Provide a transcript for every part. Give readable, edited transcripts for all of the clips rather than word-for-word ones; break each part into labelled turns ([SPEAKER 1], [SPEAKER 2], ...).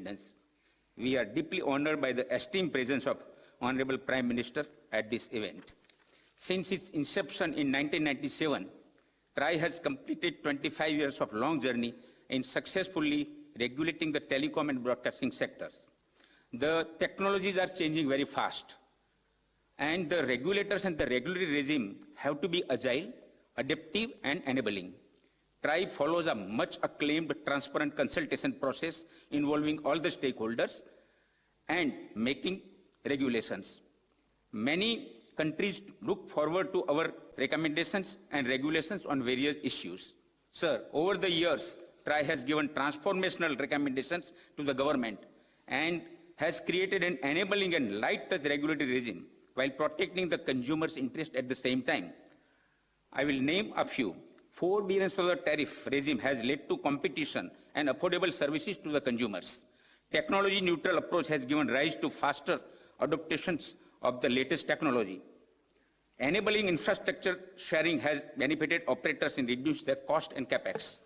[SPEAKER 1] independence. We are deeply honored by the esteemed presence of Honorable Prime Minister at this event. Since its inception in 1997, TRAI has completed 25 years of long journey in successfully regulating the telecom and broadcasting sectors. The technologies are changing very fast, and the regulators and the regulatory regime have to be agile, adaptive, and enabling. TRAI follows a much acclaimed transparent consultation process involving all the stakeholders and making regulations. Many countries look forward to our recommendations and regulations on various issues. Sir, over the years, TRAI has given transformational recommendations to the government and has created an enabling and light-touch regulatory regime while protecting the consumer's interest at the same time. I will name a few. $4 billion tariff regime has led to competition and affordable services to the consumers. Technology-neutral approach has given rise to faster adaptations of the latest technology. Enabling infrastructure sharing has benefited operators in reducing their cost and capex.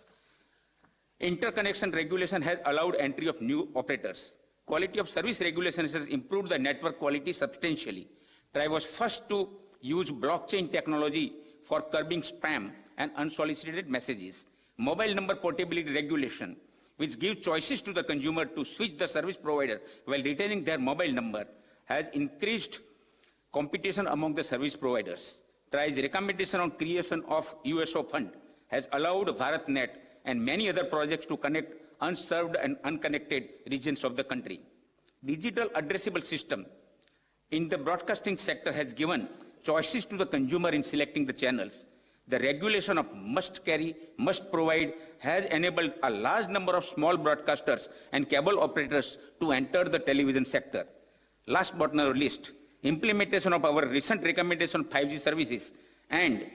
[SPEAKER 1] Interconnection regulation has allowed entry of new operators. Quality of service regulations has improved the network quality substantially. TRAI was first to use blockchain technology for curbing spam and unsolicited messages. Mobile number portability regulation, which gives choices to the consumer to switch the service provider while retaining their mobile number, has increased competition among the service providers. TRAI's recommendation on creation of USO fund has allowed BharatNet and many other projects to connect unserved and unconnected regions of the country. Digital addressable system in the broadcasting sector has given choices to the consumer in selecting the channels. The regulation of must carry, must provide has enabled a large number of small broadcasters and cable operators to enter the television sector. Last but not least, implementation of our recent recommendation on 5G services and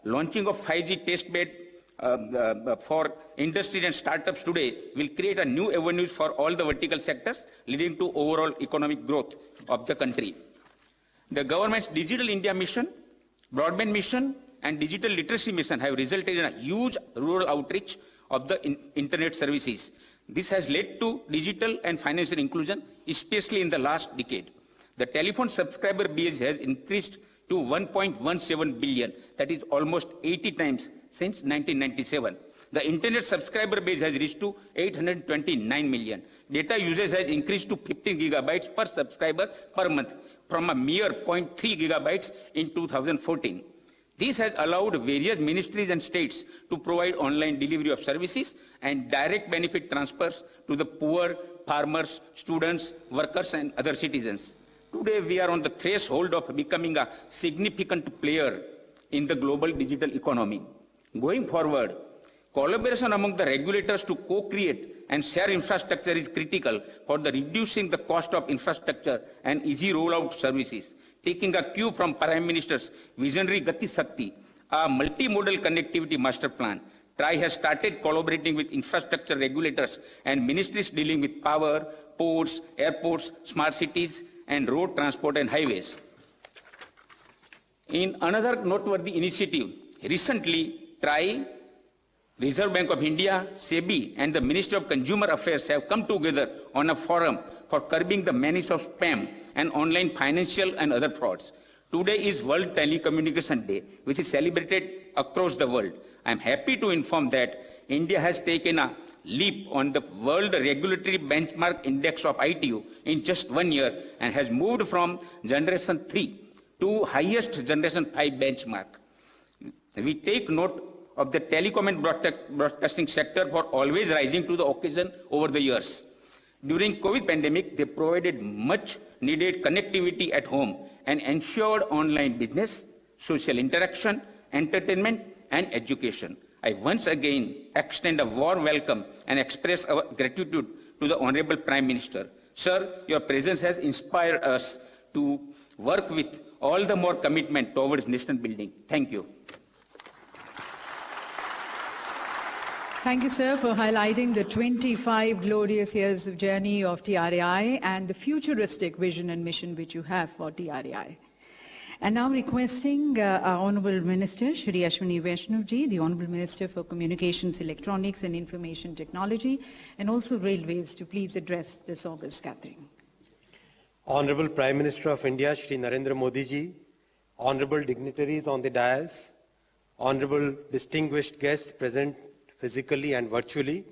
[SPEAKER 1] launching of 5G testbed for industry and startups today will create a new avenues for all the vertical sectors, leading to overall economic growth of the country. The government's Digital India mission, broadband mission, and digital literacy mission have resulted in a huge rural outreach of the internet services. This has led to digital and financial inclusion, especially in the last decade. The telephone subscriber base has increased to 1.17 billion, that is almost 80 times since 1997. The internet subscriber base has reached to 829 million. Data usage has increased to 15 gigabytes per subscriber per month from a mere 0.3 gigabytes in 2014. This has allowed various ministries and states to provide online delivery of services and direct benefit transfers to the poor, farmers, students, workers, and other citizens. Today, we are on the threshold of becoming a significant player in the global digital economy. Going forward, collaboration among the regulators to co-create and share infrastructure is critical for the reducing the cost of infrastructure and easy rollout services. Taking a cue from Prime Minister's visionary Gati Shakti, a multimodal connectivity master plan, TRAI has started collaborating with infrastructure regulators and ministries dealing with power, ports, airports, smart cities, and road transport and highways. In another noteworthy initiative, recently TRAI, Reserve Bank of India, SEBI, and the Ministry of Consumer Affairs have come together on a forum for curbing the menace of spam and online financial and other frauds. Today is World Telecommunication Day, which is celebrated across the world. I am happy to inform that India has taken a leap on the World Regulatory Benchmark Index of ITU in just 1 year and has moved from Generation 3 to highest Generation 5 benchmark. We take note of the telecom and broadcasting sector for always rising to the occasion over the years. During COVID pandemic, they provided much needed connectivity at home and ensured online business, social interaction, entertainment, and education. I once again extend a warm welcome and express our gratitude to the Honorable Prime Minister. Sir, your presence has inspired us to work with all the more commitment towards nation building. Thank you.
[SPEAKER 2] Thank you, sir, for highlighting the 25 glorious years of journey of TRAI and the futuristic vision and mission which you have for TRAI. And now requesting our Honourable Minister, Shri Ashwini Vaishnav-ji, the Honourable Minister for Communications, Electronics and Information Technology, and also Railways, to please address this august gathering.
[SPEAKER 3] Honourable Prime Minister of India, Shri Narendra Modi ji, honourable dignitaries on the dais, honourable distinguished guests present physically and virtually,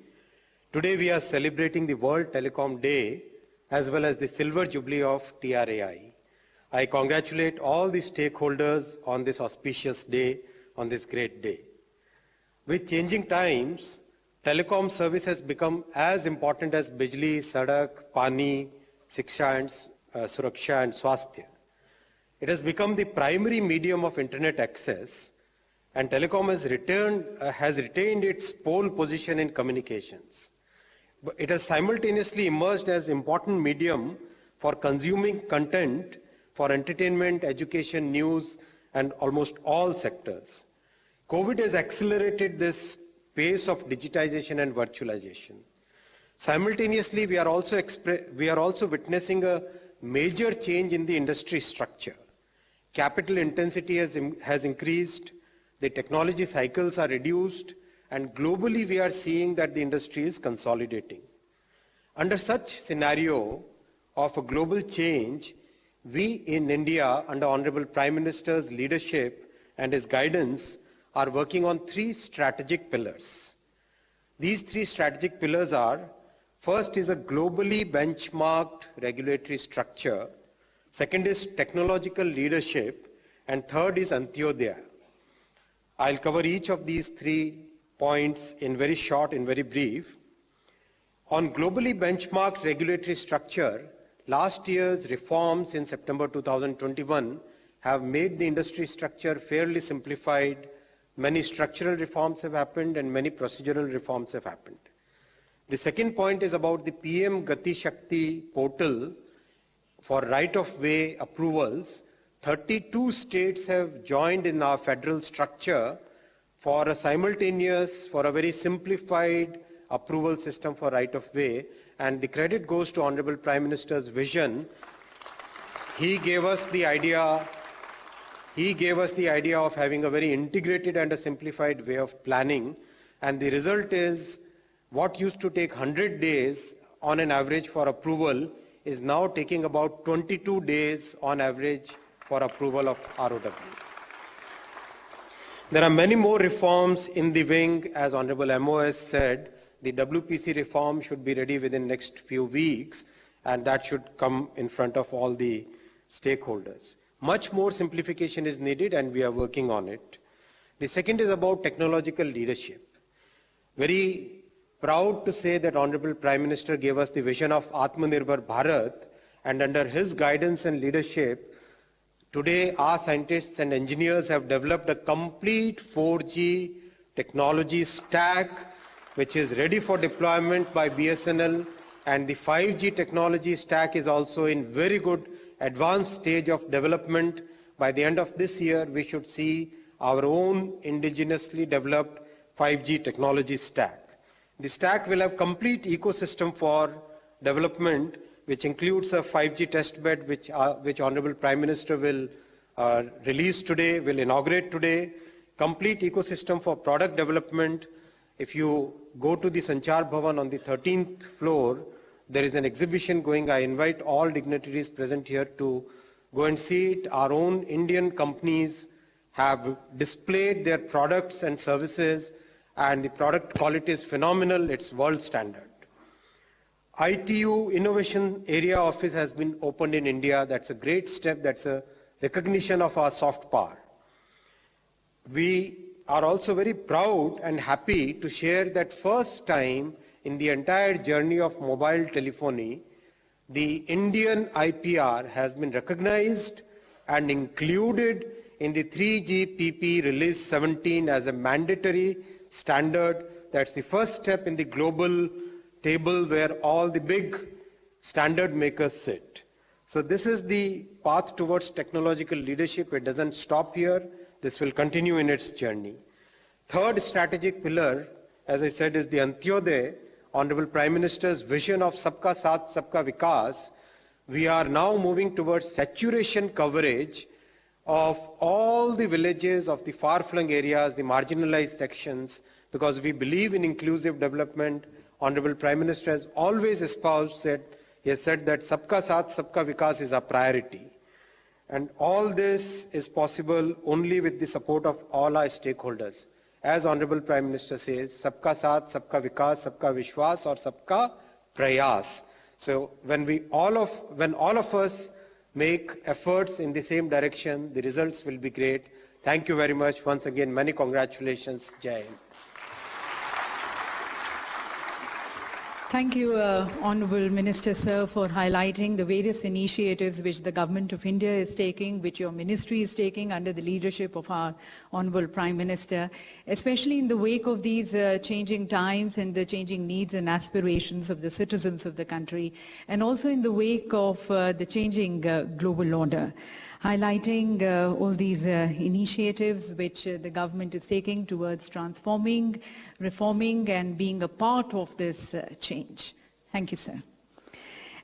[SPEAKER 3] today we are celebrating the World Telecom Day as well as the Silver Jubilee of TRAI. I congratulate all the stakeholders on this auspicious day, on this great day. With changing times, telecom service has become as important as Bijli, Sadak, Pani, Siksha and Suraksha and Swasthya. It has become the primary medium of internet access, and telecom has retained its pole position in communications. But it has simultaneously emerged as important medium for consuming content for entertainment, education, news, and almost all sectors. COVID has accelerated this pace of digitization and virtualization. Simultaneously, we are also witnessing a major change in the industry structure. Capital intensity has increased, the technology cycles are reduced, and globally we are seeing that the industry is consolidating. Under such scenario of a global change, we in India, under Honorable Prime Minister's leadership and his guidance, are working on 3 strategic pillars. These 3 strategic pillars are: first is a globally benchmarked regulatory structure, second is technological leadership, and third is Antyodaya. I'll cover each of these 3 points in very short and very brief. On globally benchmarked regulatory structure, last year's reforms in September 2021 have made the industry structure fairly simplified. Many structural reforms have happened and many procedural reforms have happened. The second point is about the PM Gati Shakti portal for right-of-way approvals. 32 states have joined in our federal structure for a very simplified approval system for right-of-way. And the credit goes to Honorable Prime Minister's vision. He gave us the idea of having a very integrated and a simplified way of planning. And the result is what used to take 100 days on an average for approval is now taking about 22 days on average for approval of ROW. There are many more reforms in the wing. As Honorable MOS said, the WPC reform should be ready within next few weeks, and that should come in front of all the stakeholders. Much more simplification is needed, and we are working on it. The second is about technological leadership. Very proud to say that Honorable Prime Minister gave us the vision of Atmanirbhar Bharat, and under his guidance and leadership, today our scientists and engineers have developed a complete 4G technology stack which is ready for deployment by BSNL, and the 5G technology stack is also in very good advanced stage of development. By the end of this year, we should see our own indigenously developed 5G technology stack. The stack will have complete ecosystem for development, which includes a 5G testbed, which Honorable Prime Minister will release today, will inaugurate today, complete ecosystem for product development. If you go to the Sanchar Bhavan on the 13th floor, there is an exhibition going. I invite all dignitaries present here to go and see it. Our own Indian companies have displayed their products and services, and the product quality is phenomenal. It's world standard. ITU Innovation Area Office has been opened in India. That's a great step. That's a recognition of our soft power. We are also very proud and happy to share that first time in the entire journey of mobile telephony, the Indian IPR has been recognized and included in the 3GPP Release 17 as a mandatory standard. That's the first step in the global table where all the big standard makers sit. So this is the path towards technological leadership. It doesn't stop here. This will continue in its journey. Third strategic pillar, as I said, is the Antyodaya, Honorable Prime Minister's vision of Sabka Saath, Sabka Vikas. We are now moving towards saturation coverage of all the villages of the far-flung areas, the marginalized sections, because we believe in inclusive development. Honorable Prime Minister has always espoused that, he has said that Sabka Saath, Sabka Vikas is a priority. And all this is possible only with the support of all our stakeholders. As Honorable Prime Minister says, Sabka Saath, Sabka Vikas, Sabka Vishwas or Sabka Prayas. So when all of us make efforts in the same direction, the results will be great. Thank you very much. Once again, many congratulations. Jai Hind.
[SPEAKER 2] Thank you, Honourable Minister, sir, for highlighting the various initiatives which the Government of India is taking, which your ministry is taking under the leadership of our Honourable Prime Minister, especially in the wake of these changing times and the changing needs and aspirations of the citizens of the country, and also in the wake of the changing global order. Highlighting all these initiatives which the government is taking towards transforming, reforming and being a part of this change. Thank you, sir.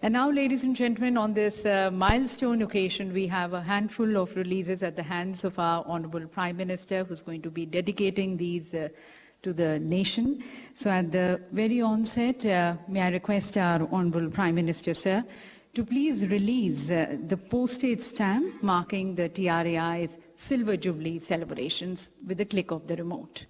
[SPEAKER 2] And now, ladies and gentlemen, on this milestone occasion, we have a handful of releases at the hands of our Honorable Prime Minister, who's going to be dedicating these to the nation. So at the very onset, may I request our Honorable Prime Minister, sir, to please release the postage stamp marking the TRAI's Silver Jubilee celebrations with the click of the remote.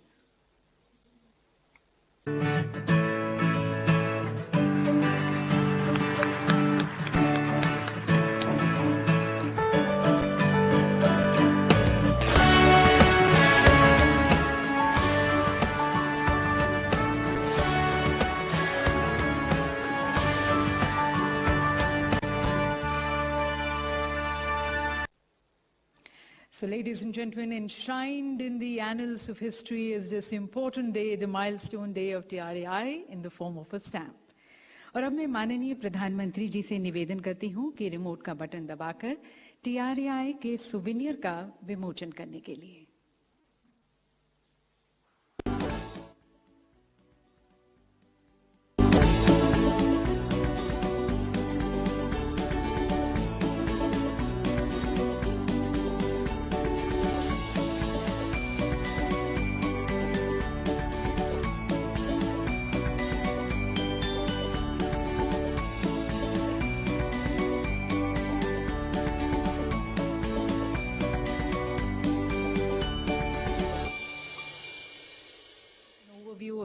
[SPEAKER 2] So, ladies and gentlemen, enshrined in the annals of history is this important day, the milestone day of TRAI in the form of a stamp. और अब मैं माननीय प्रधानमंत्री जी से निवेदन करती हूँ कि रिमोट का बटन दबाकर TRAI के सुवेनियर का विमोचन करने के लिए।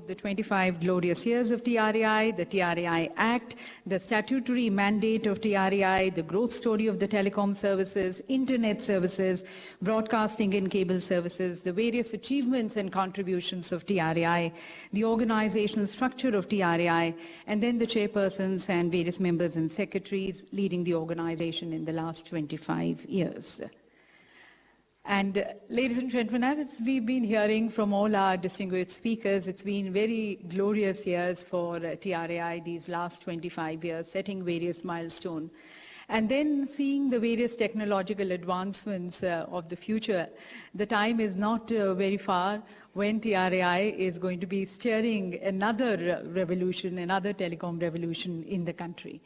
[SPEAKER 2] Of the 25 glorious years of TRAI, the TRAI Act, the statutory mandate of TRAI, the growth story of the telecom services, internet services, broadcasting and cable services, the various achievements and contributions of TRAI, the organizational structure of TRAI, and then the chairpersons and various members and secretaries leading the organization in the last 25 years. And ladies and gentlemen, as we've been hearing from all our distinguished speakers, it's been very glorious years for TRAI these last 25 years, setting various milestones. And then seeing the various technological advancements of the future, the time is not very far when TRAI is going to be steering another revolution, another telecom revolution in the country.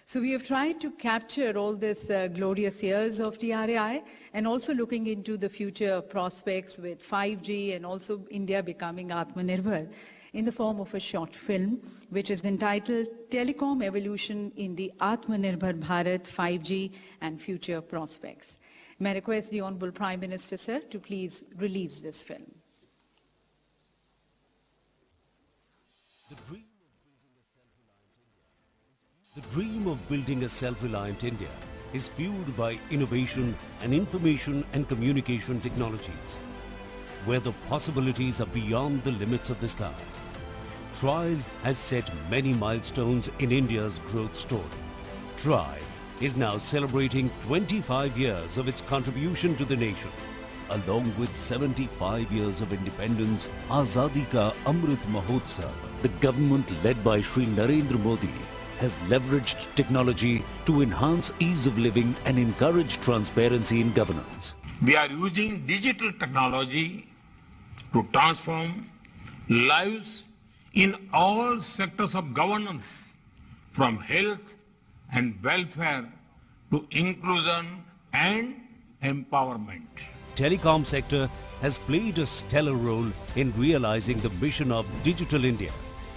[SPEAKER 2] So we have tried to capture all this glorious years of TRAI and also looking into the future prospects with 5G and also India becoming Atmanirbhar in the form of a short film which is entitled Telecom Evolution in the Atmanirbhar Bharat 5G and Future Prospects. May I request the Honorable Prime Minister, sir, to please release this film.
[SPEAKER 4] The dream of building a self-reliant India is fueled by innovation and information and communication technologies, where the possibilities are beyond the limits of the sky. TRAI has set many milestones in India's growth story. TRAI is now celebrating 25 years of its contribution to the nation. Along with 75 years of independence, Azadi Ka Amrit Mahotsav, the government led by Shri Narendra Modi has leveraged technology to enhance ease of living and encourage transparency in governance.
[SPEAKER 5] We are using digital technology to transform lives in all sectors of governance, from health and welfare to inclusion and empowerment.
[SPEAKER 4] Telecom sector has played a stellar role in realizing the mission of Digital India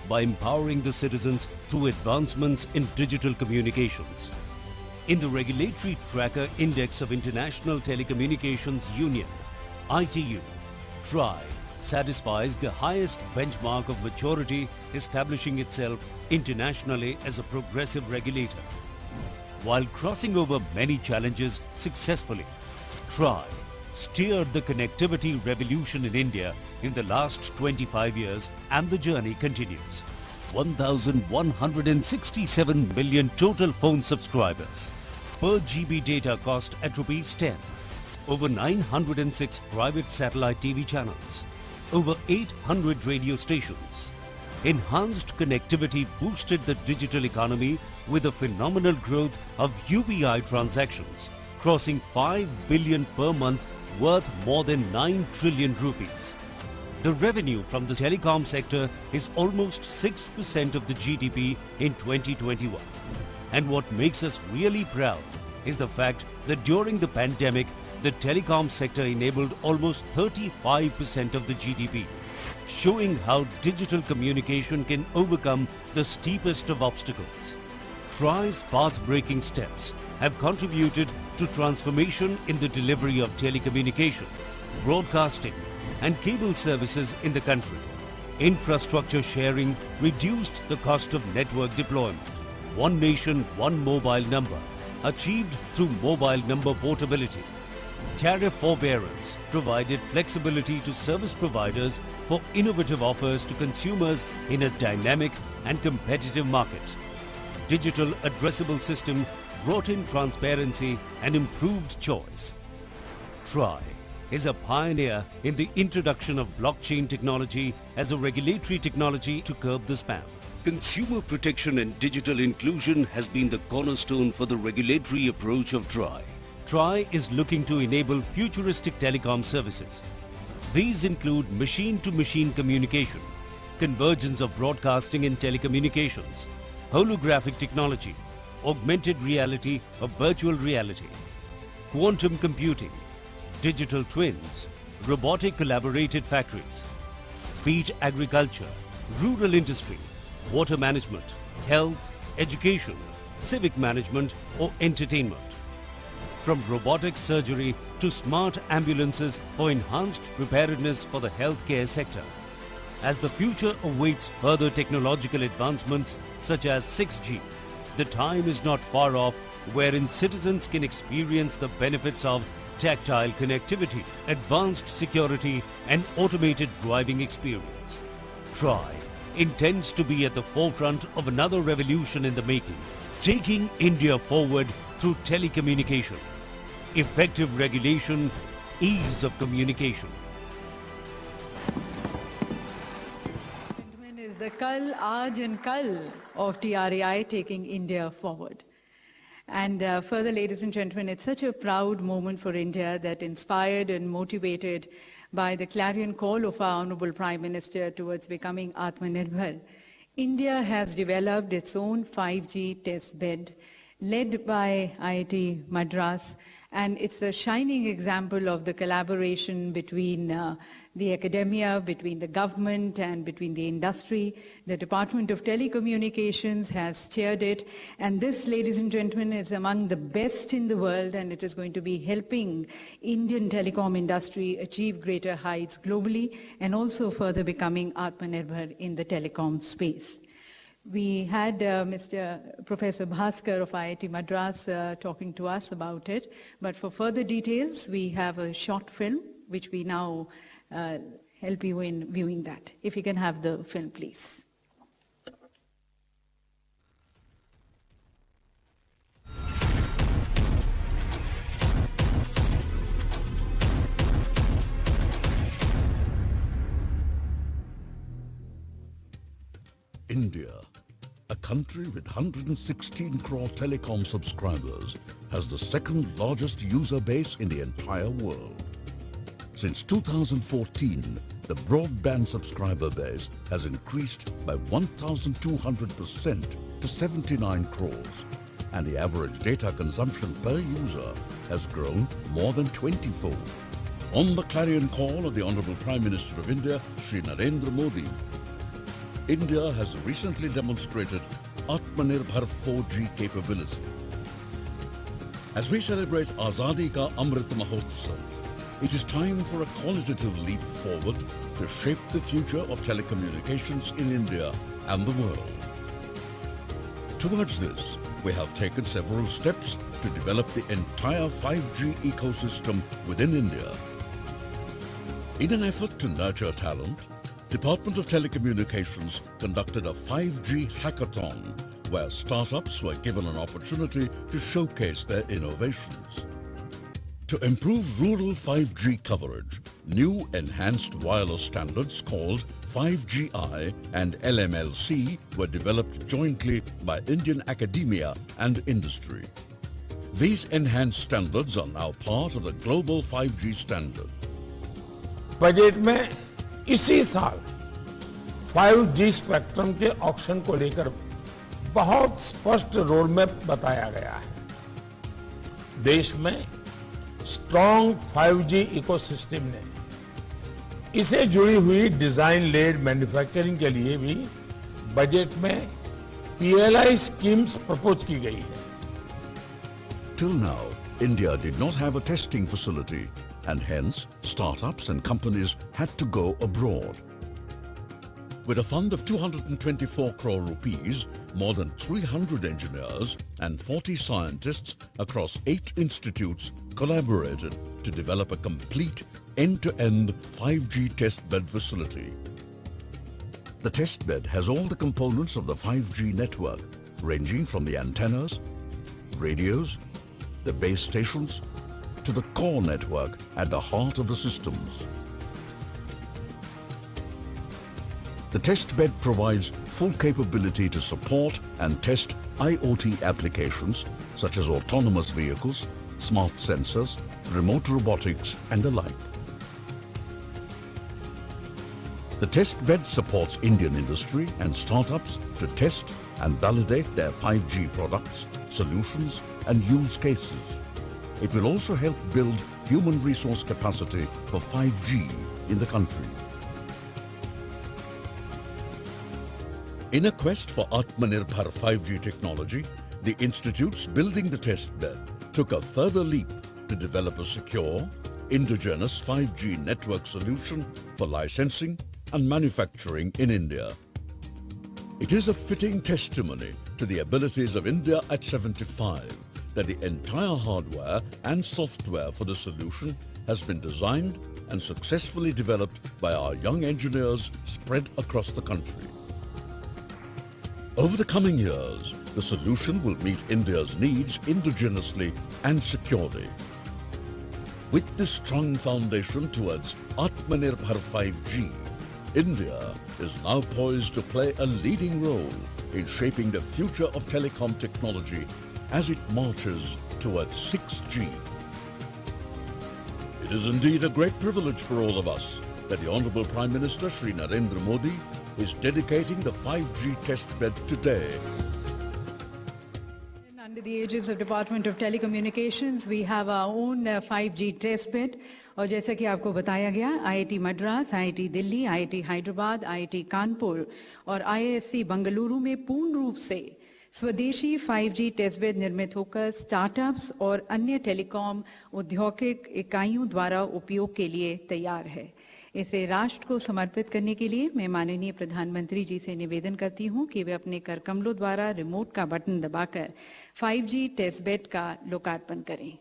[SPEAKER 4] by empowering the citizens through advancements in digital communications. In the Regulatory Tracker Index of International Telecommunications Union, ITU, TRAI satisfies the highest benchmark of maturity, establishing itself internationally as a progressive regulator. While crossing over many challenges successfully, TRAI steered the connectivity revolution in India in the last 25 years, and the journey continues. 1,167 million total phone subscribers, per GB data cost at ₹10, over 906 private satellite TV channels, over 800 radio stations. Enhanced connectivity boosted the digital economy with a phenomenal growth of UPI transactions, crossing 5 billion per month, worth more than 9 trillion rupees. The revenue from the telecom sector is almost 6% of the GDP in 2021. And what makes us really proud is the fact that during the pandemic, the telecom sector enabled almost 35% of the GDP, showing how digital communication can overcome the steepest of obstacles. TRAI's path-breaking steps have contributed to transformation in the delivery of telecommunication, broadcasting, and cable services in the country. Infrastructure sharing reduced the cost of network deployment. One nation, one mobile number, achieved through mobile number portability. Tariff forbearance provided flexibility to service providers for innovative offers to consumers in a dynamic and competitive market. Digital addressable system brought in transparency and improved choice. TRAI is a pioneer in the introduction of blockchain technology as a regulatory technology to curb the spam. Consumer protection and digital inclusion has been the cornerstone for the regulatory approach of TRAI. TRAI is looking to enable futuristic telecom services. These include machine-to-machine communication, convergence of broadcasting and telecommunications, holographic technology, augmented reality or virtual reality, quantum computing, digital twins, robotic collaborated factories, feed agriculture, rural industry, water management, health, education, civic management or entertainment. From robotic surgery to smart ambulances for enhanced preparedness for the healthcare sector. As the future awaits further technological advancements such as 6G, the time is not far off wherein citizens can experience the benefits of tactile connectivity, advanced security and automated driving experience. TRAI intends to be at the forefront of another revolution in the making, taking India forward through telecommunication, effective regulation, ease of communication.
[SPEAKER 2] Is the Kal, Aaj and Kal of TRAI taking India forward. And further, ladies and gentlemen, it's such a proud moment for India that, inspired and motivated by the clarion call of our Honorable Prime Minister towards becoming Atmanirbhar, India has developed its own 5G test bed led by IIT Madras, and it's a shining example of the collaboration between the academia, between the government and between the industry. The Department of Telecommunications has chaired it, and this, ladies and gentlemen, is among the best in the world, and it is going to be helping Indian telecom industry achieve greater heights globally and also further becoming Atmanirbhar in the telecom space. We had Professor Bhaskar of IIT Madras talking to us about it, but for further details, we have a short film which we now help you in viewing that. If you can have the film, please.
[SPEAKER 6] India, a country with 116 crore telecom subscribers, has the second largest user base in the entire world. Since 2014, the broadband subscriber base has increased by 1,200% to 79 crores. and the average data consumption per user has grown more than 20-fold. On the clarion call of the Honorable Prime Minister of India, Shri Narendra Modi, India has recently demonstrated Atmanirbhar 4G capability. As we celebrate Azadi Ka Amrit Mahotsav, it is time for a qualitative leap forward to shape the future of telecommunications in India and the world. Towards this, we have taken several steps to develop the entire 5G ecosystem within India. In an effort to nurture talent, Department of Telecommunications conducted a 5G hackathon where startups were given an opportunity to showcase their innovations. To improve rural 5G coverage, new enhanced wireless standards called 5GI and LMLC were developed jointly by Indian academia and industry. These enhanced standards are now part of the global 5G standard.
[SPEAKER 5] Budget में इसी साल 5G spectrum के auction को लेकर बहुत स्पष्ट road map बताया गया है। देश में स्ट्रॉन्ग 5G इकोसिस्टम ने इसे जुड़ी हुई डिजाइन लेड मैन्युफैक्चरिंग के लिए भी बजट में PLI स्कीम्स प्रपोज की गई है।
[SPEAKER 6] Till now, India did not have a testing facility, and hence startups and companies had to go abroad. With a fund of 224 crore rupees, more than 300 engineers and 40 scientists across 8 institutes collaborated to develop a complete end-to-end 5G testbed facility. The testbed has all the components of the 5G network, ranging from the antennas, radios, the base stations, to the core network at the heart of the systems. The testbed provides full capability to support and test IoT applications such as autonomous vehicles, smart sensors, remote robotics, and the like. The testbed supports Indian industry and startups to test and validate their 5G products, solutions, and use cases. It will also help build human resource capacity for 5G in the country. In a quest for Atmanirbhar 5G technology, the institutes building the testbed took a further leap to develop a secure, indigenous 5G network solution for licensing and manufacturing in India. It is a fitting testimony to the abilities of India at 75 that the entire hardware and software for the solution has been designed and successfully developed by our young engineers spread across the country. Over the coming years, the solution will meet India's needs indigenously and securely. With this strong foundation towards Atmanirbhar 5G, India is now poised to play a leading role in shaping the future of telecom technology as it marches towards 6G. It is indeed a great privilege for all of us that the Honorable Prime Minister Shri Narendra Modi is dedicating the 5G testbed today.
[SPEAKER 2] Under the aegis of Department of Telecommunications, we have our own 5G testbed. और जैसा कि आपको बताया गया, IIT Madras, IIT Delhi, IIT Hyderabad, IIT Kanpur और IISc Bangalore में पूर्ण रूप से स्वदेशी 5G टेस्टबेड निर्मित होकर स्टार्टअप्स और अन्य टेलीकॉम औद्योगिक इकाइयों द्वारा उपयोग के लिए तैयार है। इसे राष्ट्र को समर्पित करने के लिए मैं माननीय प्रधानमंत्री जी से निवेदन करती हूं कि वे अपने कर कमलों द्वारा रिमोट का बटन दबाकर 5G टेस्टबेड का लोकार्पण करें।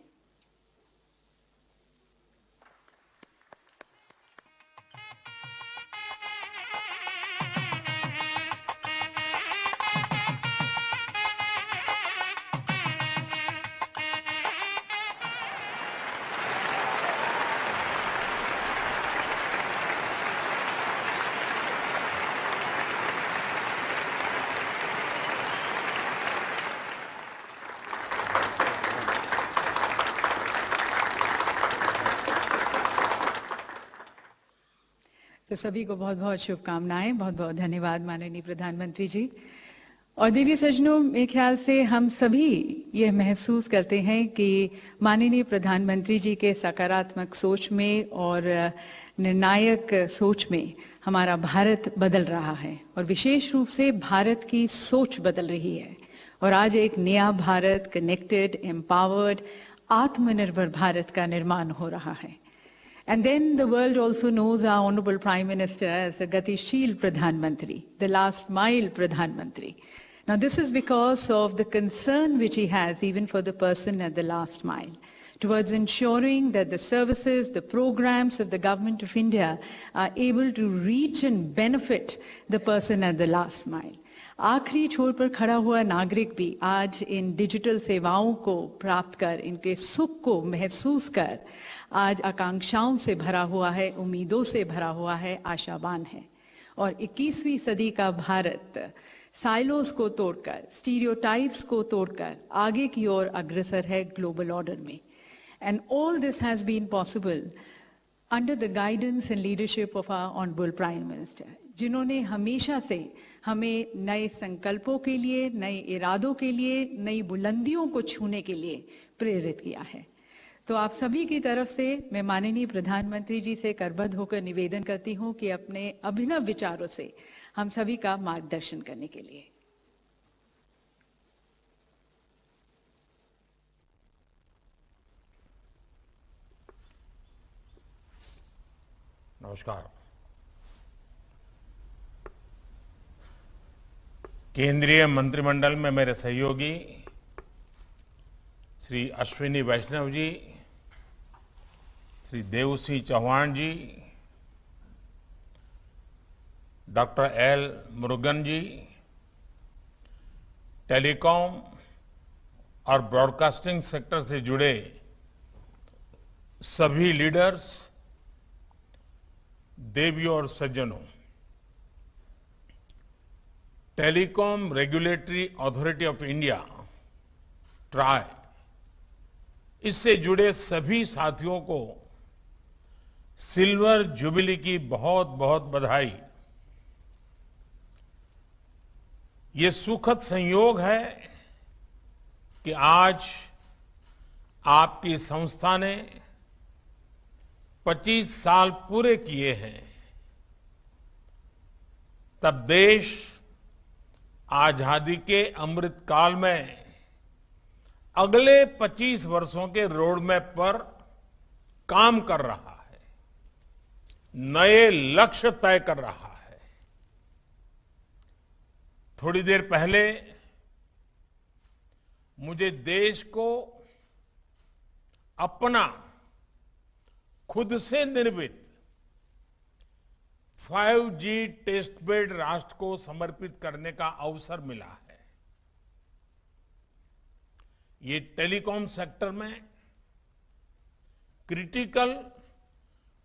[SPEAKER 2] तो सभी को बहुत बहुत शुभकामनाएं, बहुत बहुत धन्यवाद माननीय प्रधानमंत्री जी। और देवी सज्जनों, मेरे ख्याल से हम सभी ये महसूस करते हैं कि माननीय प्रधानमंत्री जी के सकारात्मक सोच में और निर्णायक सोच में हमारा भारत बदल रहा है और विशेष रूप से भारत की सोच बदल रही है और आज एक नया भारत, कनेक्टेड, एम्पावर्ड, आत्मनिर्भर भारत का निर्माण हो रहा है. And then the world also knows our Honorable Prime Minister as a Gatishil Pradhan Mantri, the last mile Pradhan Mantri. Now this is because of the concern which he has even for the person at the last mile, towards ensuring that the services, the programs of the Government of India are able to reach and benefit the person at the last mile. आखिरी छोर पर खड़ा हुआ नागरिक भी आज इन digital सेवाओं को प्राप्त कर, इनके सुख को महसूस कर आज आकांक्षाओं से भरा हुआ है, उम्मीदों से भरा हुआ है, आशावान है. और 21वीं सदी का भारत साइलोस को तोड़कर, स्टीरियोटाइप्स को तोड़कर आगे की ओर अग्रसर है ग्लोबल ऑर्डर में. And all this has been possible under the guidance and leadership of our honourable prime minister, जिन्होंने हमेशा से हमें नए संकल्पों के लिए, नए इरादों के लिए, नई बुलंदियों को छूने के लिए प्रेरित किया है. तो आप सभी की तरफ से मैं माननीय प्रधानमंत्री जी से करबद्ध होकर निवेदन करती हूं कि अपने अभिनव विचारों से हम सभी का मार्गदर्शन करने के लिए.
[SPEAKER 5] नमस्कार. केंद्रीय मंत्रिमंडल में मेरे सहयोगी श्री अश्विनी वैष्णव जी, श्री देवसिंह चौहान जी, डॉक्टर एल मुरुगन जी, टेलीकॉम और ब्रॉडकास्टिंग सेक्टर से जुड़े सभी लीडर्स, देवियों और सज्जनों, telecom regulatory authority of India try, इससे जुड़े सभी साथियों को सिल्वर जुबिली की बहुत बहुत बधाई. ये सुखद संयोग है कि आज आपकी संस्था ने 25 साल पूरे किए हैं. तब देश आजादी के अमृत काल में अगले 25 वर्षों के रोड मैप पर काम कर रहा है, नए लक्ष्य तय कर रहा है. थोड़ी देर पहले मुझे देश को अपना खुद से निर्मित 5G टेस्ट बेड राष्ट्र को समर्पित करने का अवसर मिला है. ये टेलीकॉम सेक्टर में क्रिटिकल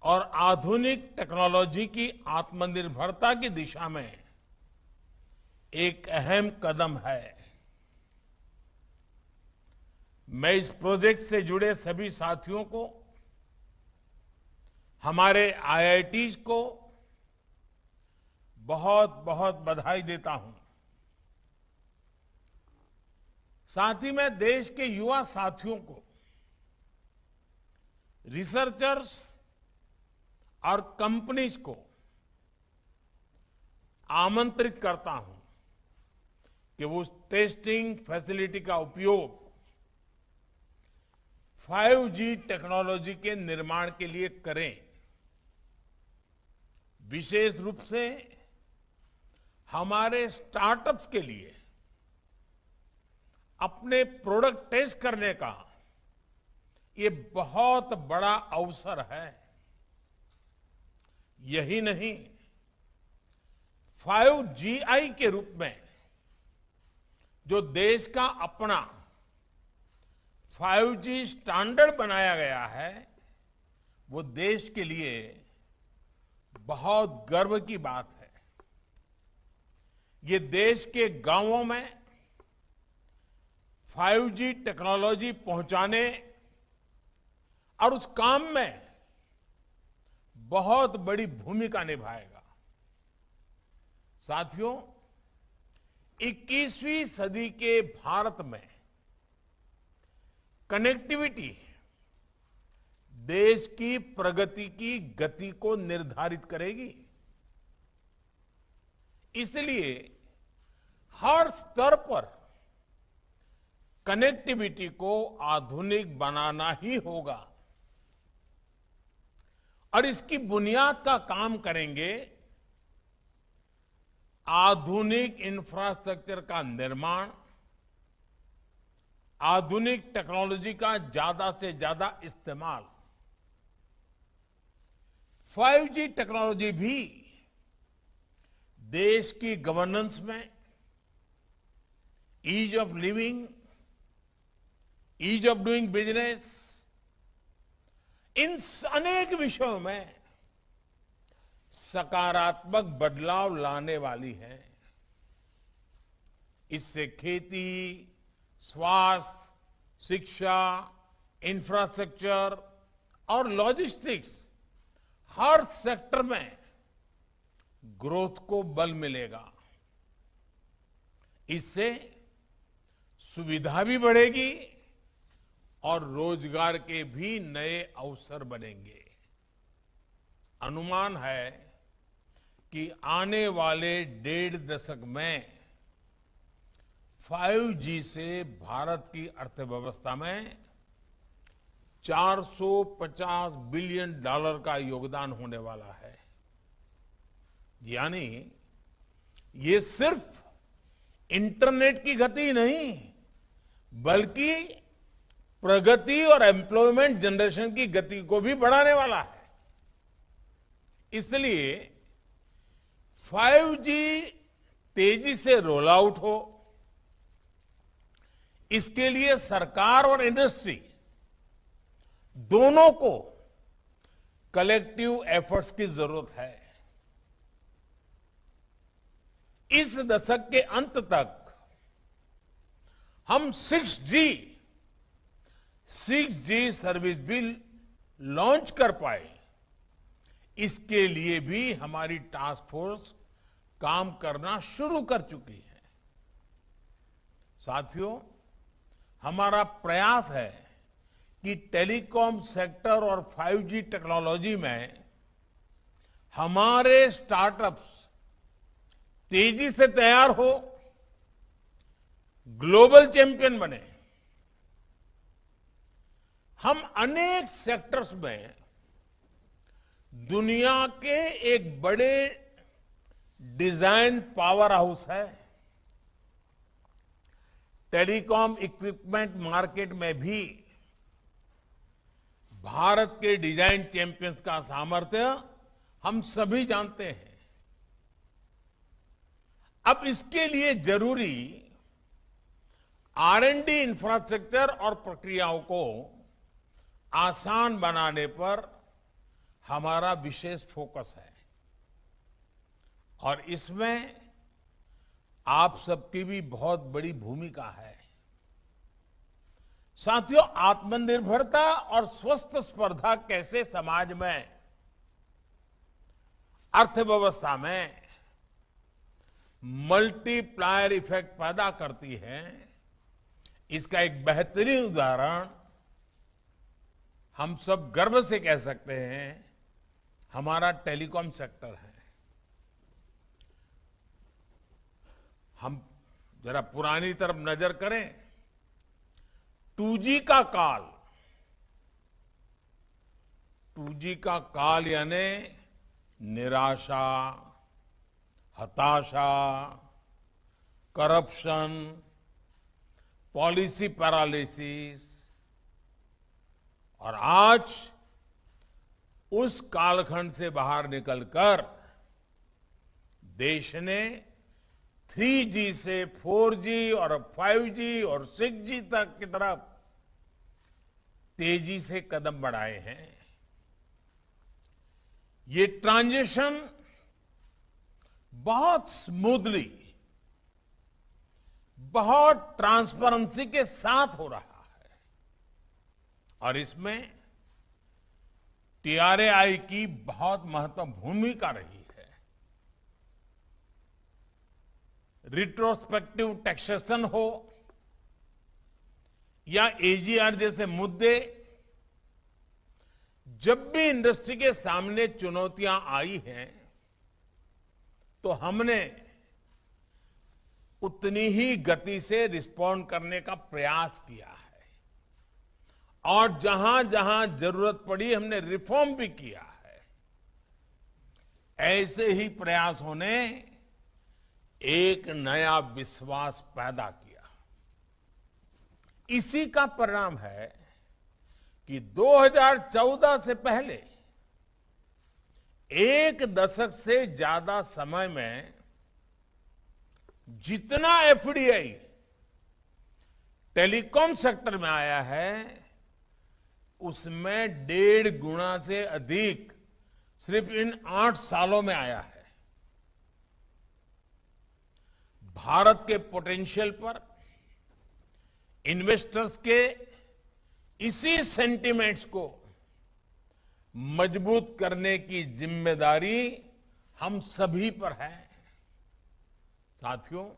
[SPEAKER 5] और आधुनिक टेक्नोलॉजी की आत्मनिर्भरता की दिशा में एक अहम कदम है. मैं इस प्रोजेक्ट से जुड़े सभी साथियों को, हमारे IITs को बहुत बहुत बधाई देता हूं. साथ ही मैं देश के युवा साथियों को, रिसर्चर्स और कंपनीज को आमंत्रित करता हूं कि वो टेस्टिंग फैसिलिटी का उपयोग 5G टेक्नोलॉजी के निर्माण के लिए करें. विशेष रूप से हमारे स्टार्टअप्स के लिए अपने प्रोडक्ट टेस्ट करने का ये बहुत बड़ा अवसर है. यही नहीं, 5GI के रूप में जो देश का अपना 5G स्टैंडर्ड बनाया गया है, वो देश के लिए बहुत गर्व की बात है. ये देश के गांवों में 5G टेक्नोलॉजी पहुंचाने और उस काम में बहुत बड़ी भूमिका निभाएगा. साथियों, 21वीं सदी के भारत में कनेक्टिविटी देश की प्रगति की गति को निर्धारित करेगी। इसलिए हर स्तर पर कनेक्टिविटी को आधुनिक बनाना ही होगा और इसकी बुनियाद का काम करेंगे आधुनिक इंफ्रास्ट्रक्चर का निर्माण, आधुनिक टेक्नोलॉजी का ज्यादा से ज्यादा इस्तेमाल। 5G टेक्नोलॉजी भी देश की गवर्नेंस में, ease of living, ease of doing business, इन अनेक विषयों में सकारात्मक बदलाव लाने वाली है। इससे खेती, स्वास्थ्य, शिक्षा, इंफ्रास्ट्रक्चर और लॉजिस्टिक्स हर सेक्टर में ग्रोथ को बल मिलेगा। इससे सुविधा भी बढ़ेगी और रोजगार के भी नए अवसर बनेंगे। अनुमान है कि आने वाले 1.5 दशक में 5G से भारत की अर्थव्यवस्था में $450 बिलियन का योगदान होने वाला है। यानी ये सिर्फ इंटरनेट की गति नहीं, बल्कि प्रगति और एम्प्लॉयमेंट जनरेशन की गति को भी बढ़ाने वाला है। इसलिए 5G तेजी से रोल आउट हो, इसके लिए सरकार और इंडस्ट्री दोनों को कलेक्टिव एफर्ट्स की जरूरत है। इस दशक के अंत तक हम 6G सर्विस भी लॉन्च कर पाए, इसके लिए भी हमारी टास्क फोर्स काम करना शुरू कर चुकी है। साथियों, हमारा प्रयास है कि टेलीकॉम सेक्टर और 5G टेक्नोलॉजी में हमारे स्टार्टअप्स तेजी से तैयार हो, ग्लोबल चैंपियन बने। हम अनेक सेक्टर्स में दुनिया के एक बड़े डिजाइन पावर हाउस है। टेलीकॉम इक्विपमेंट मार्केट में भी भारत के डिजाइन चैंपियंस का सामर्थ्य हम सभी जानते हैं। अब इसके लिए जरूरी R&D इंफ्रास्ट्रक्चर और प्रक्रियाओं को आसान बनाने पर हमारा विशेष फोकस है और इसमें आप सबकी भी बहुत बड़ी भूमिका है। साथियों, आत्मनिर्भरता और स्वस्थ स्पर्धा कैसे समाज में, अर्थव्यवस्था में मल्टीप्लायर इफेक्ट पैदा करती है, इसका एक बेहतरीन उदाहरण हम सब गर्व से कह सकते हैं, हमारा टेलीकॉम सेक्टर है। हम जरा पुरानी तरफ नजर करें, 2G का काल, 2G का काल यानी निराशा, हताशा, करप्शन, पॉलिसी पैरालिसिस, और आज उस कालखंड से बाहर निकलकर देश ने 3G से 4G और 5G और 6G तक की तरफ तेजी से कदम बढ़ाए हैं। ये ट्रांजिशन बहुत स्मूथली, बहुत ट्रांसपेरेंसी के साथ हो रहा है और इसमें TRAI की बहुत महत्वपूर्ण भूमिका रही है। रिट्रोस्पेक्टिव टैक्सेशन हो या एजीआर जैसे मुद्दे, जब भी इंडस्ट्री के सामने चुनौतियां आई हैं तो हमने उतनी ही गति से रिस्पॉन्ड करने का प्रयास किया है और जहां जहां जरूरत पड़ी हमने रिफॉर्म भी किया है। ऐसे ही प्रयासों ने एक नया विश्वास पैदा किया। इसी का परिणाम है कि 2014 से पहले एक दशक से ज्यादा समय में जितना एफडीआई टेलीकॉम सेक्टर में आया है उसमें 1.5 गुना से अधिक सिर्फ इन 8 सालों में आया है। भारत के पोटेंशियल पर इन्वेस्टर्स के इसी सेंटिमेंट्स को मजबूत करने की जिम्मेदारी हम सभी पर है। साथियों,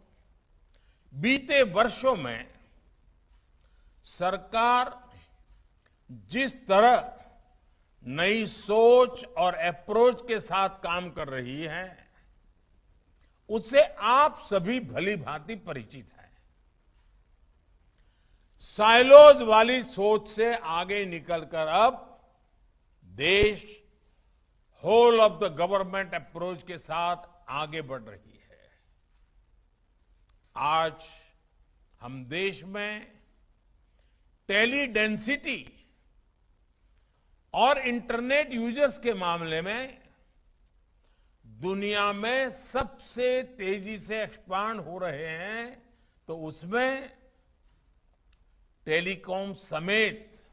[SPEAKER 5] बीते वर्षों में सरकार जिस तरह नई सोच और अप्रोच के साथ काम कर रही है उससे आप सभी भली भांति परिचित हैं। साइलोज वाली सोच से आगे निकलकर अब देश whole of the government approach के साथ आगे बढ़ रही है। आज हम देश में टेली डेंसिटी और इंटरनेट यूजर्स के मामले में दुनिया में सबसे तेजी से एक्सपांड हो रहे हैं, तो उसमें टेलीकॉम समेत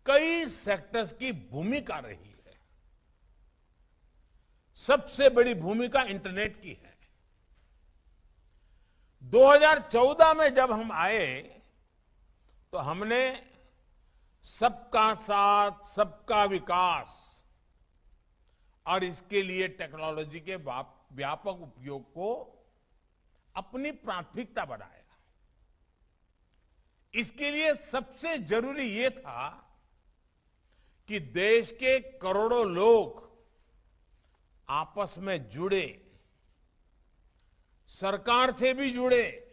[SPEAKER 5] कई सेक्टर्स की भूमिका रही है। सबसे बड़ी भूमिका इंटरनेट की है। 2014 में जब हम आए तो हमने सबका साथ सबका विकास और इसके लिए टेक्नोलॉजी के व्यापक उपयोग को अपनी प्राथमिकता बनाया। इसके लिए सबसे जरूरी ये था कि देश के करोड़ों लोग आपस में जुड़े, सरकार से भी जुड़े,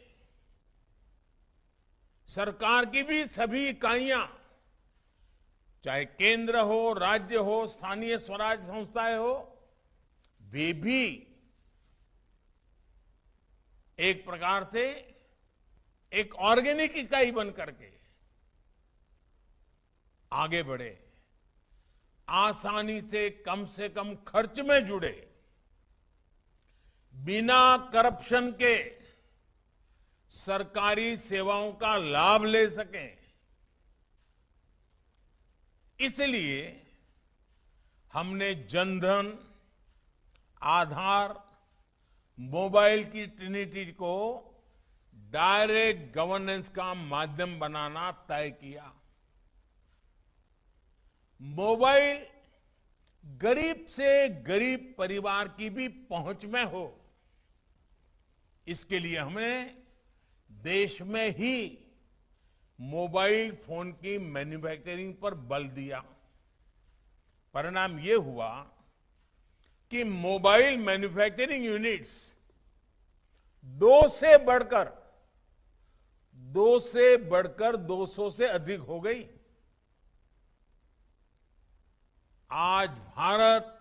[SPEAKER 5] सरकार की भी सभी इकाइयां, चाहे केंद्र हो, राज्य हो, स्थानीय स्वराज संस्थाएं हो, वे भी एक प्रकार से एक ऑर्गेनिक इकाई बन करके आगे बढ़े, आसानी से कम खर्च में जुड़े, बिना करप्शन के सरकारी सेवाओं का लाभ ले सकें। इसलिए हमने जनधन, आधार, मोबाइल की ट्रिनिटी को डायरेक्ट गवर्नेंस का माध्यम बनाना तय किया। मोबाइल गरीब से गरीब परिवार की भी पहुंच में हो, इसके लिए हमें देश में ही मोबाइल फोन की मैन्युफैक्चरिंग पर बल दिया। परिणाम यह हुआ कि मोबाइल मैन्युफैक्चरिंग यूनिट्स 2 से बढ़कर 200 से अधिक हो गई। आज भारत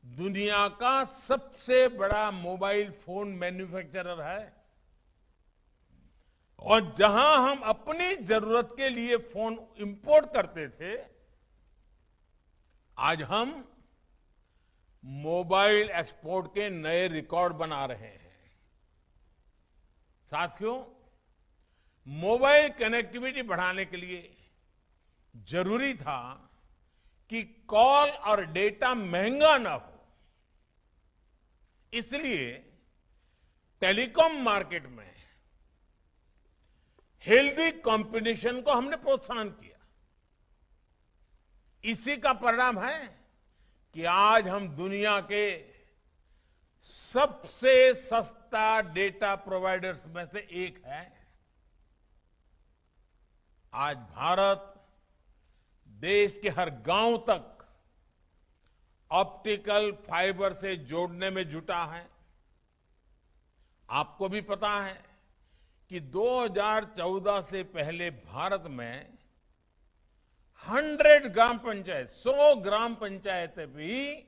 [SPEAKER 5] दुनिया का सबसे बड़ा मोबाइल फोन मैन्युफैक्चरर है और जहां हम अपनी जरूरत के लिए फोन इंपोर्ट करते थे, आज हम मोबाइल एक्सपोर्ट के नए रिकॉर्ड बना रहे हैं। साथियों, मोबाइल कनेक्टिविटी बढ़ाने के लिए जरूरी था कि कॉल और डेटा महंगा ना हो। इसलिए टेलीकॉम मार्केट में हेल्दी कंपटीशन को हमने प्रोत्साहन किया। इसी का परिणाम है कि आज हम दुनिया के सबसे सस्ता डेटा प्रोवाइडर्स में से एक है। आज भारत देश के हर गांव तक ऑप्टिकल फाइबर से जोड़ने में जुटा है। आपको भी पता है कि 2014 से पहले भारत में 100 ग्राम पंचायत, 100 ग्राम पंचायतें भी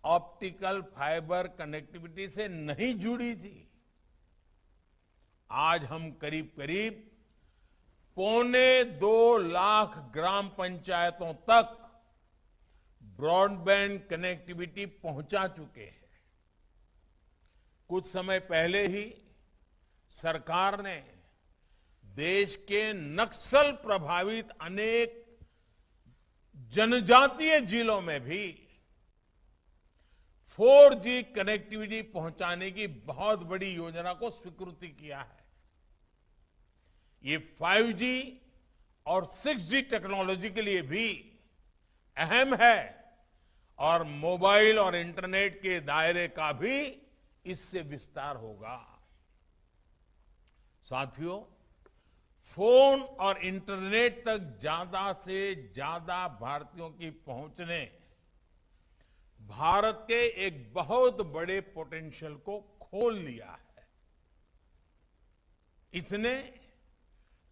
[SPEAKER 5] ऑप्टिकल फाइबर कनेक्टिविटी से नहीं जुड़ी थी। आज हम करीब करीब 2.25 लाख ग्राम पंचायतों तक ब्रॉडबैंड कनेक्टिविटी पहुंचा चुके हैं। कुछ समय पहले ही सरकार ने देश के नक्सल प्रभावित अनेक जनजातीय जिलों में भी 4G कनेक्टिविटी पहुंचाने की बहुत बड़ी योजना को स्वीकृति किया है। ये 5G और 6G टेक्नोलॉजी के लिए भी अहम है और मोबाइल और इंटरनेट के दायरे का भी इससे विस्तार होगा। साथियों, फोन और इंटरनेट तक ज्यादा से ज्यादा भारतीयों की पहुंचने भारत के एक बहुत बड़े पोटेंशियल को खोल लिया है। इसने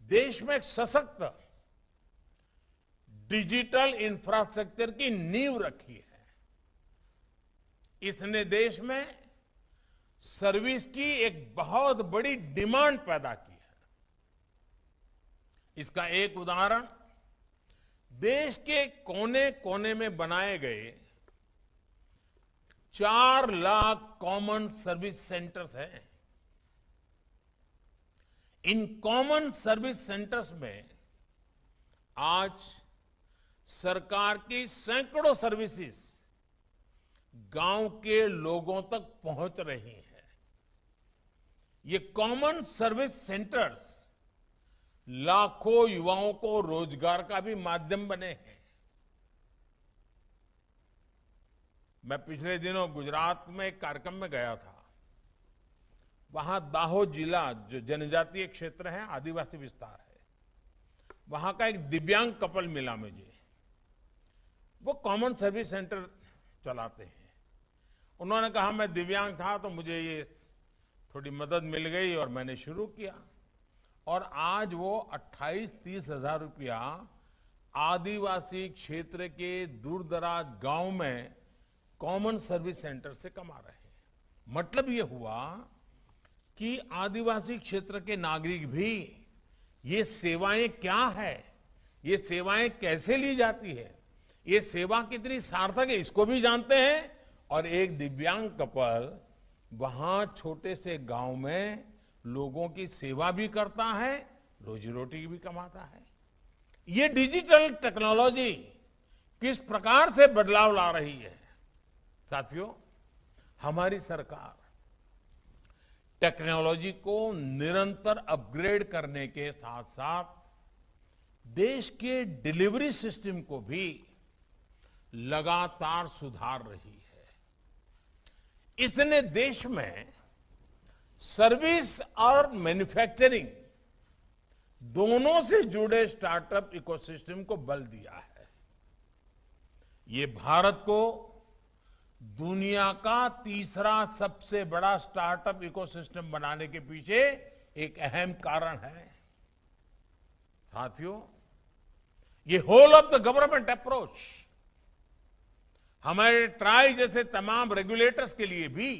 [SPEAKER 5] देश में एक सशक्त डिजिटल इंफ्रास्ट्रक्चर की नींव रखी है। इसने देश में सर्विस की एक बहुत बड़ी डिमांड पैदा की है। इसका एक उदाहरण देश के कोने कोने में बनाए गए 4 लाख कॉमन सर्विस सेंटर्स हैं। इन कॉमन सर्विस सेंटर्स में आज सरकार की सैकड़ों सर्विसेज गांव के लोगों तक पहुंच रही हैं। ये कॉमन सर्विस सेंटर्स लाखों युवाओं को रोजगार का भी माध्यम बने हैं। मैं पिछले दिनों गुजरात में एक कार्यक्रम में गया था। वहां दाहोद जिला जो जनजातीय क्षेत्र है, आदिवासी विस्तार है, वहां का एक दिव्यांग कपल मिला मुझे। वो कॉमन सर्विस सेंटर चलाते हैं। उन्होंने कहा मैं दिव्यांग था तो मुझे ये थोड़ी मदद मिल गई और मैंने शुरू किया और आज वो 28-30 हजार रुपया आदिवासी क्षेत्र के दूर दराज गांव में कॉमन सर्विस सेंटर से कमा रहे हैं। मतलब ये हुआ कि आदिवासी क्षेत्र के नागरिक भी ये सेवाएं क्या है, ये सेवाएं कैसे ली जाती है, ये सेवा कितनी सार्थक है, इसको भी जानते हैं। और एक दिव्यांग कपल वहां छोटे से गांव में लोगों की सेवा भी करता है, रोजी रोटी भी कमाता है। ये डिजिटल टेक्नोलॉजी किस प्रकार से बदलाव ला रही है। साथियों, हमारी सरकार टेक्नोलॉजी को निरंतर अपग्रेड करने के साथ साथ देश के डिलीवरी सिस्टम को भी लगातार सुधार रही है। इसने देश में सर्विस और मैन्युफैक्चरिंग दोनों से जुड़े स्टार्टअप इकोसिस्टम को बल दिया है। ये भारत को दुनिया का तीसरा सबसे बड़ा स्टार्टअप इकोसिस्टम बनाने के पीछे एक अहम कारण है। साथियों, ये whole of the government approach हमारे ट्राई जैसे तमाम रेगुलेटर्स के लिए भी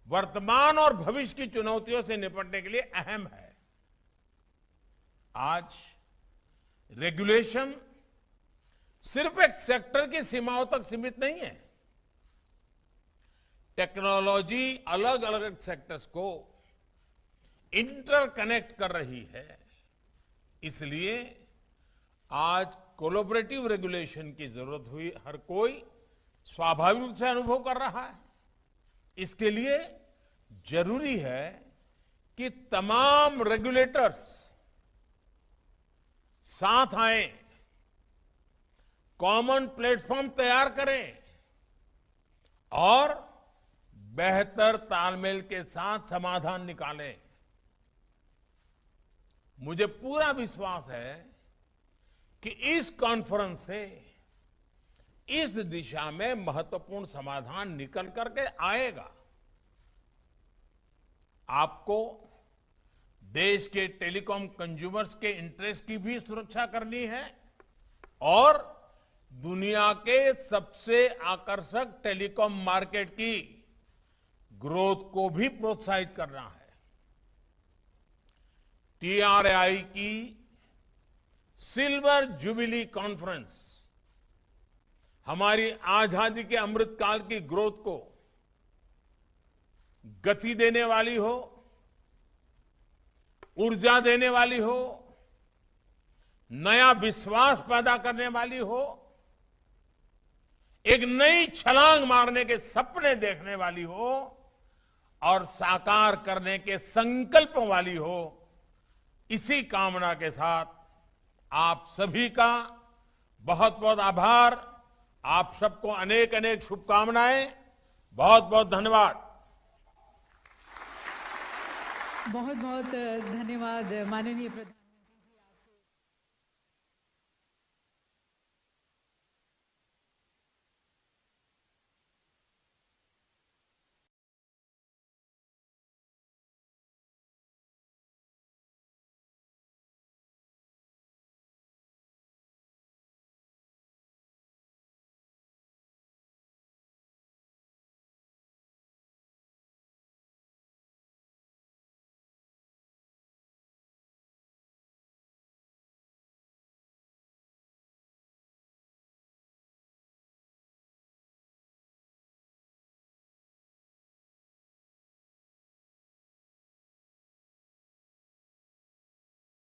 [SPEAKER 5] वर्तमान और भविष्य की चुनौतियों से निपटने के लिए अहम है। आज रेगुलेशन सिर्फ एक सेक्टर की सीमाओं तक सीमित नहीं है। टेक्नोलॉजी अलग अलग सेक्टर्स को इंटरकनेक्ट कर रही है। इसलिए आज कोलैबोरेटिव रेगुलेशन की जरूरत हुई हर कोई स्वाभाविक रूप से अनुभव कर रहा है। इसके लिए जरूरी है कि तमाम रेगुलेटर्स साथ आए, कॉमन प्लेटफॉर्म तैयार करें और बेहतर तालमेल के साथ समाधान निकालें। मुझे पूरा विश्वास है कि इस कॉन्फ्रेंस से इस दिशा में महत्वपूर्ण समाधान निकल करके आएगा। आपको देश के टेलीकॉम कंज्यूमर्स के इंटरेस्ट की भी सुरक्षा करनी है और दुनिया के सबसे आकर्षक टेलीकॉम मार्केट की ग्रोथ को भी प्रोत्साहित करना है। TRAI की सिल्वर जुबिली कॉन्फ्रेंस हमारी आजादी के अमृतकाल की ग्रोथ को गति देने वाली हो, ऊर्जा देने वाली हो, नया विश्वास पैदा करने वाली हो, एक नई छलांग मारने के सपने देखने वाली हो और साकार करने के संकल्प वाली हो। इसी कामना के साथ आप सभी का बहुत बहुत आभार, आप सबको अनेक अनेक शुभकामनाएं, बहुत बहुत धन्यवाद।
[SPEAKER 2] बहुत बहुत धन्यवाद माननीय प्रधान।